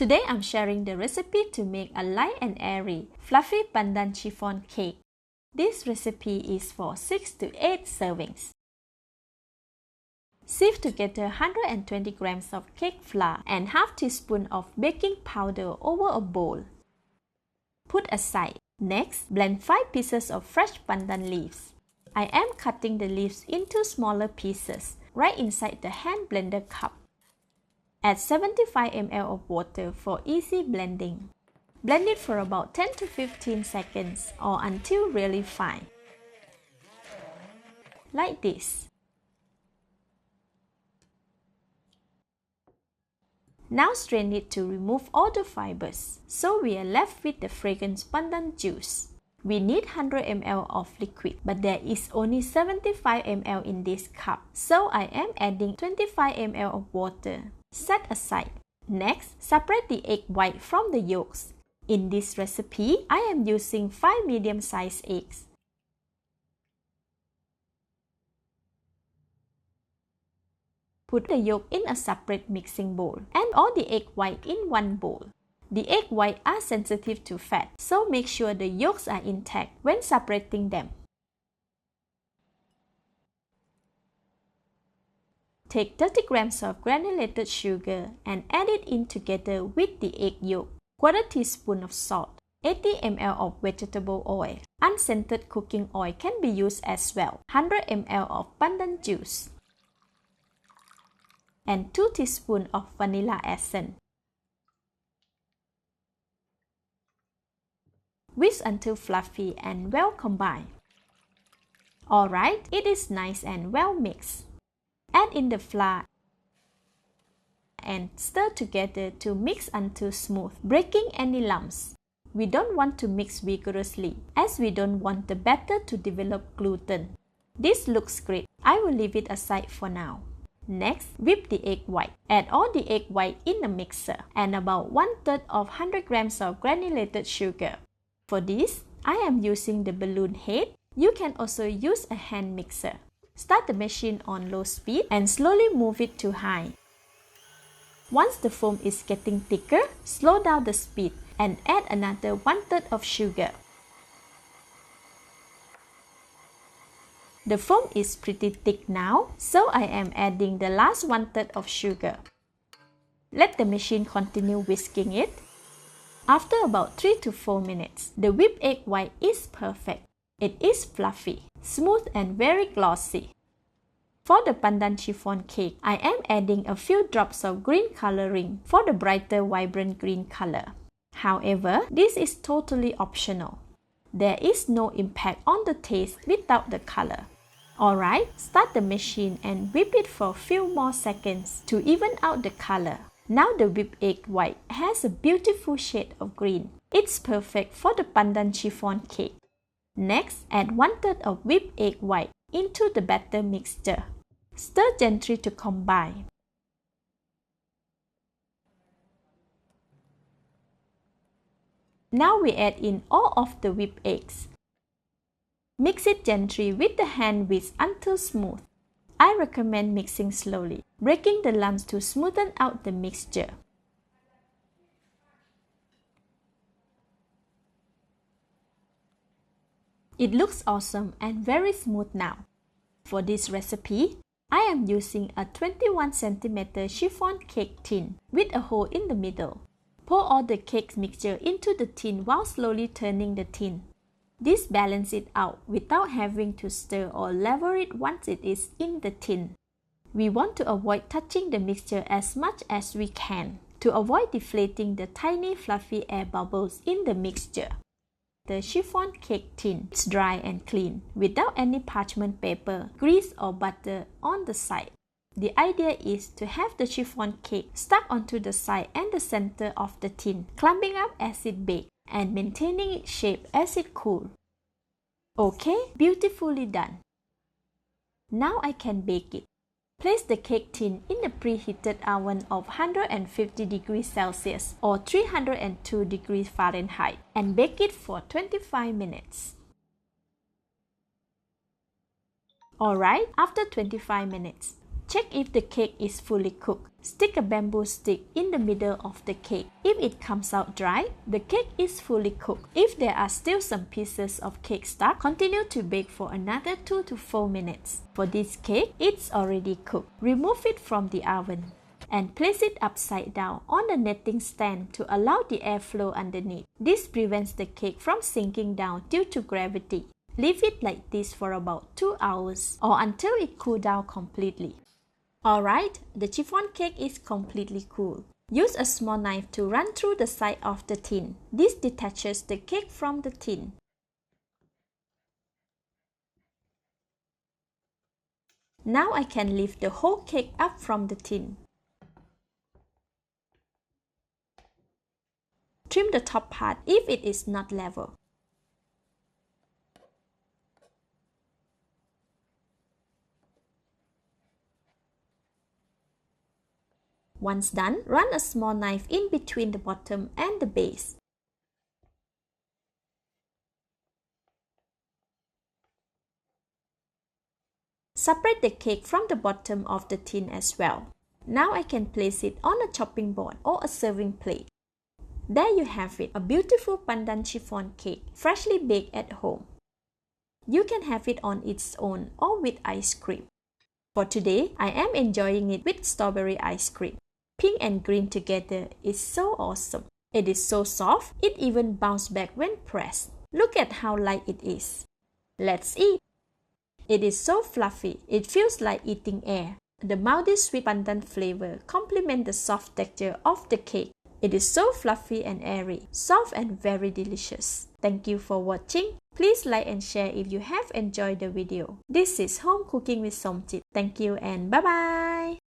Today I'm sharing the recipe to make a light and airy, fluffy pandan chiffon cake. This recipe is for 6 to 8 servings. Sieve together 120 grams of cake flour and half teaspoon of baking powder over a bowl. Put aside. Next, blend 5 pieces of fresh pandan leaves. I am cutting the leaves into smaller pieces right inside the hand blender cup. Add 75 ml of water for easy blending. Blend it for about 10 to 15 seconds or until really fine. Like this. Now strain it to remove all the fibers, so we are left with the fragrant pandan juice. We need 100 ml of liquid, but there is only 75 ml in this cup, so I am adding 25 ml of water. Set aside. Next, separate the egg white from the yolks. In this recipe, I am using 5 medium-sized eggs. Put the yolk in a separate mixing bowl and all the egg white in one bowl. The egg white are sensitive to fat, so make sure the yolks are intact when separating them. Take 30 grams of granulated sugar and add it in together with the egg yolk, quarter teaspoon of salt, 80 ml of vegetable oil. Unscented cooking oil can be used as well, 100 ml of pandan juice, and 2 teaspoons of vanilla essence. Whisk until fluffy and well combined. Alright, it is nice and well mixed. Add in the flour and stir together to mix until smooth, breaking any lumps. We don't want to mix vigorously as we don't want the batter to develop gluten. This looks great. I will leave it aside for now. Next, whip the egg white. Add all the egg white in a mixer and about 1/3 of 100 grams of granulated sugar. For this, I am using the balloon head. You can also use a hand mixer. Start the machine on low speed and slowly move it to high. Once the foam is getting thicker, slow down the speed and add another 1/3 of sugar. The foam is pretty thick now, so I am adding the last 1/3 of sugar. Let the machine continue whisking it. After about 3 to 4 minutes, the whipped egg white is perfect. It is fluffy, smooth and very glossy. For the pandan chiffon cake, I am adding a few drops of green coloring for the brighter, vibrant green color. However, this is totally optional. There is no impact on the taste without the color. Alright, start the machine and whip it for a few more seconds to even out the color. Now the whipped egg white has a beautiful shade of green. It's perfect for the pandan chiffon cake. Next, add 1/3 of whipped egg white into the batter mixture. Stir gently to combine. Now we add in all of the whipped eggs. Mix it gently with the hand whisk until smooth. I recommend mixing slowly, breaking the lumps to smoothen out the mixture. It looks awesome and very smooth now. For this recipe, I am using a 21 cm chiffon cake tin with a hole in the middle. Pour all the cake mixture into the tin while slowly turning the tin. This balances it out without having to stir or lever it once it is in the tin. We want to avoid touching the mixture as much as we can to avoid deflating the tiny fluffy air bubbles in the mixture. The chiffon cake tin is dry and clean without any parchment paper, grease or butter on the side. The idea is to have the chiffon cake stuck onto the side and the center of the tin, clumping up as it bakes and maintaining its shape as it cools. Okay, beautifully done. Now I can bake it. Place the cake tin in a preheated oven of 150 degrees Celsius or 302 degrees Fahrenheit and bake it for 25 minutes. Alright, after 25 minutes, check if the cake is fully cooked. Stick a bamboo stick in the middle of the cake. If it comes out dry, the cake is fully cooked. If there are still some pieces of cake stuck, continue to bake for another 2 to 4 minutes. For this cake, it's already cooked. Remove it from the oven and place it upside down on the netting stand to allow the airflow underneath. This prevents the cake from sinking down due to gravity. Leave it like this for about 2 hours or until it cools down completely. Alright, the chiffon cake is completely cool. Use a small knife to run through the side of the tin. This detaches the cake from the tin. Now I can lift the whole cake up from the tin. Trim the top part if it is not level. Once done, run a small knife in between the bottom and the base. Separate the cake from the bottom of the tin as well. Now I can place it on a chopping board or a serving plate. There you have it, a beautiful pandan chiffon cake, freshly baked at home. You can have it on its own or with ice cream. For today, I am enjoying it with strawberry ice cream. Pink and green together is so awesome. It is so soft, it even bounces back when pressed. Look at how light it is. Let's eat. It is so fluffy, it feels like eating air. The mildy sweet pandan flavor complements the soft texture of the cake. It is so fluffy and airy, soft and very delicious. Thank you for watching. Please like and share if you have enjoyed the video. This is Home Cooking with Somjit. Thank you and bye-bye.